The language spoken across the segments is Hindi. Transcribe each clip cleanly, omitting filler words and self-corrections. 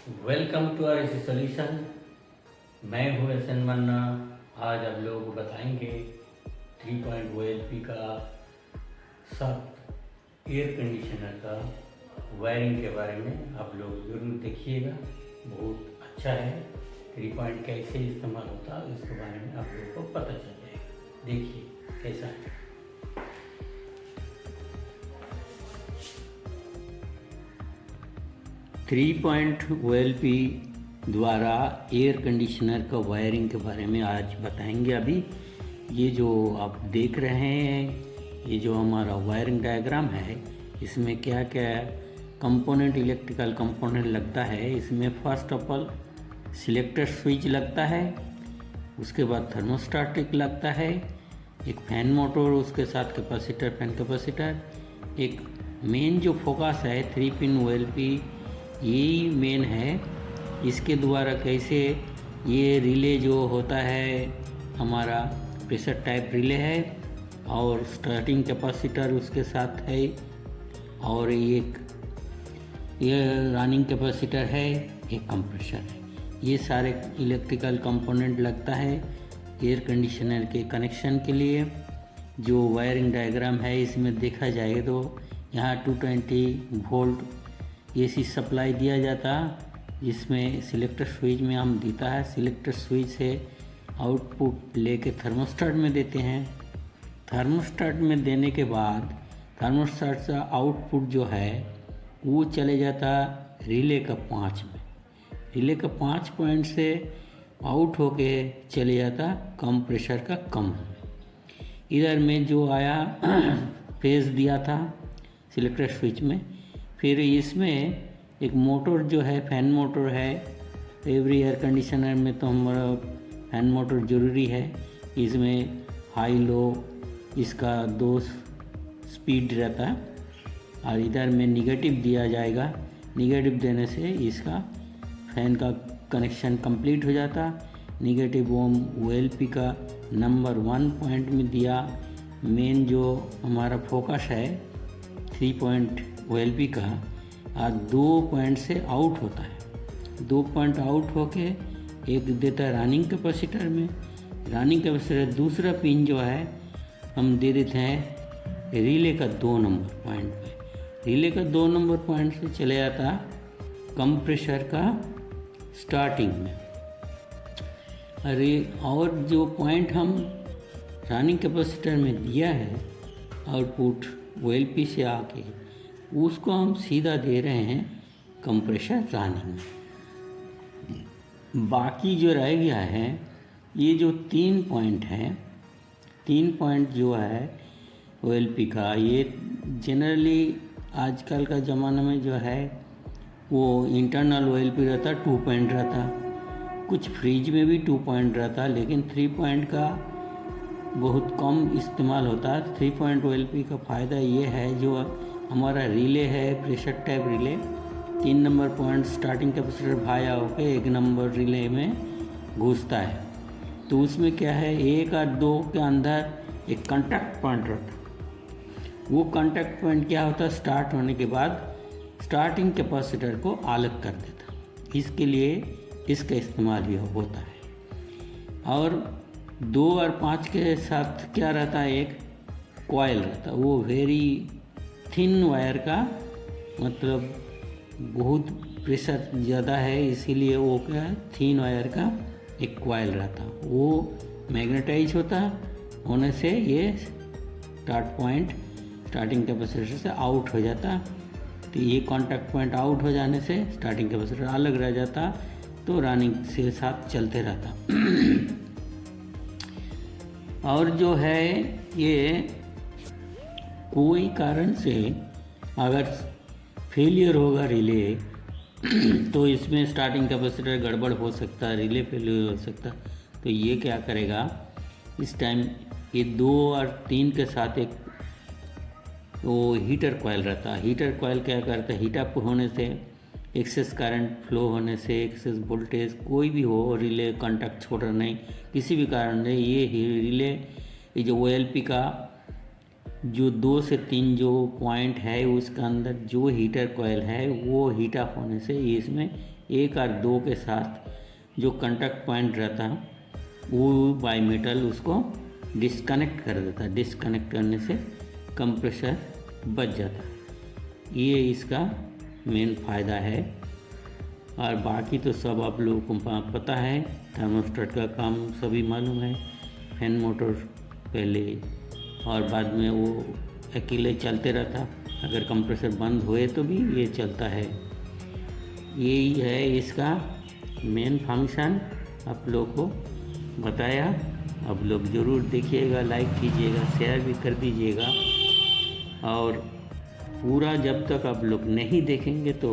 वेलकम टू आर इसी सोल्यूशन। मैं हूँ एस एन मन्ना। आज आप लोगों को बताएंगे 3 OLP का सब एयर कंडीशनर का वायरिंग के बारे में। आप लोग जरूर देखिएगा, बहुत अच्छा है। 3 कैसे इस्तेमाल होता है इसके बारे में आप लोगों को पता चल जाएगा। देखिए कैसा है। 3 OLP द्वारा एयर कंडीशनर का वायरिंग के बारे में आज बताएंगे। अभी ये जो आप देख रहे हैं, ये जो हमारा वायरिंग डायग्राम है, इसमें क्या क्या कंपोनेंट, इलेक्ट्रिकल कंपोनेंट लगता है। इसमें first of all selector switch लगता है, उसके बाद थर्मोस्टेट लगता है, एक फैन मोटर, उसके साथ कैपेसिटर, फैन कैपेसिटर, एक मेन जो फोकस है 3 OLP यही मेन है। इसके द्वारा कैसे ये रिले जो होता है हमारा प्रेशर टाइप रिले है, और स्टार्टिंग कैपेसिटर उसके साथ है, और एक ये रनिंग कैपेसिटर है, एक कंप्रेसर है। ये सारे इलेक्ट्रिकल कंपोनेंट लगता है एयर कंडीशनर के कनेक्शन के लिए। जो वायरिंग डायग्राम है इसमें देखा जाए तो यहाँ 220 वोल्ट एसी सप्लाई दिया जाता, जिसमें सिलेक्टर स्विच में हम देता है। सिलेक्टर स्विच से आउटपुट लेके थर्मोस्टेट में देते हैं। थर्मोस्टेट में देने के बाद थर्मोस्टेट से आउटपुट जो है वो चले जाता रिले का 5 में। रिले का 5 पॉइंट से आउट होके चले जाता कम प्रेशर का कम में। इधर में जो आया फेज दिया था सिलेक्टर स्विच में। फिर इसमें एक मोटर जो है, फैन मोटर है। एवरी एयर कंडीशनर में तो हमारा फैन मोटर ज़रूरी है। इसमें हाई लो इसका 2 स्पीड रहता है, और इधर में निगेटिव दिया जाएगा। निगेटिव देने से इसका फैन का कनेक्शन कंप्लीट हो जाता। निगेटिव OLP का नंबर 1 पॉइंट में दिया। मेन जो हमारा फोकस है 3 OLP का 2 पॉइंट से आउट होता है। 2 पॉइंट आउट होके एक देता है रनिंग कैपेसिटर में। रनिंग कैपेसिटर दूसरा पिन जो है हम दे देते हैं रिले का 2 नंबर पॉइंट पे। रिले का 2 नंबर पॉइंट से चले जाता कंप्रेसर का स्टार्टिंग में। अरे और जो पॉइंट हम रनिंग कैपेसिटर में दिया है आउटपुट OLP से आके, उसको हम सीधा दे रहे हैं कंप्रेसर रनिंग में। बाकी जो रह गया है ये जो 3 पॉइंट हैं, 3 पॉइंट जो है OLP का, ये जनरली आजकल का ज़माना में जो है वो इंटरनल OLP रहता, 2 पॉइंट रहता। कुछ फ्रिज में भी 2 पॉइंट रहता, लेकिन 3 पॉइंट का बहुत कम इस्तेमाल होता है। 3 OLP का फ़ायदा ये है, जो हमारा रिले है pressure type relay, 3 number point starting capacitor भाया होकर 1 नंबर रिले में घुसता है। तो उसमें क्या है, 1 और 2 के अंदर एक कॉन्टैक्ट पॉइंट रहता। वो कॉन्टैक्ट पॉइंट क्या होता है, स्टार्ट होने के बाद स्टार्टिंग कैपेसिटर को अलग कर देता। इसके लिए इसका इस्तेमाल भी होता है। और 2 और 5 के साथ क्या रहता है, एक कॉइल रहता है। वो वेरी थिन वायर का, मतलब बहुत प्रेशर ज़्यादा है, इसीलिए वो क्या थिन वायर का एक कॉइल रहता। वो मैग्नेटाइज होने से ये स्टार्टिंग कैपेसिटर से आउट हो जाता। तो ये कॉन्टैक्ट पॉइंट आउट हो जाने से स्टार्टिंग कैपेसिटर अलग रह जाता, तो रनिंग से साथ चलते रहता। और जो है ये कोई कारण से अगर फेलियर होगा रिले, तो इसमें स्टार्टिंग कैपेसिटर गड़बड़ हो सकता है, रिले फेलियर हो सकता। तो ये क्या करेगा, इस टाइम ये 2 और 3 के साथ एक वो हीटर कॉइल रहता है। हीटर कॉइल क्या करता है, हीट अप होने से, एक्सेस करंट फ्लो होने से, एक्सेस वोल्टेज कोई भी हो, रिले कॉन्टैक्ट छोड़ नहीं, किसी भी कारण से ये रिले, ये जो OLP का जो 2 से 3 जो पॉइंट है उसका अंदर जो हीटर कॉयल है वो हीट अप होने से इसमें 1 और 2 के साथ जो कंटैक्ट पॉइंट रहता है वो बाई मेटल उसको डिस्कनेक्ट कर देता है। डिस्कनेक्ट करने से कंप्रेसर बच जाता है। ये इसका मेन फ़ायदा है। और बाकी तो सब आप लोगों को पता है, थर्मोस्टेट का काम सभी मालूम है। फैन मोटर पहले और बाद में वो अकेले चलते रहता, अगर कंप्रेसर बंद हुए तो भी ये चलता है। यही है इसका मेन फंक्शन, आप लोग को बताया। आप लोग ज़रूर देखिएगा, लाइक कीजिएगा, शेयर भी कर दीजिएगा। और पूरा जब तक आप लोग नहीं देखेंगे तो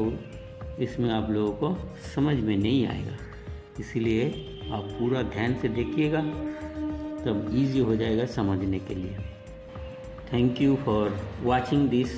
इसमें आप लोगों को समझ में नहीं आएगा, इसीलिए आप पूरा ध्यान से देखिएगा, तब इजी हो जाएगा समझने के लिए। Thank you for watching this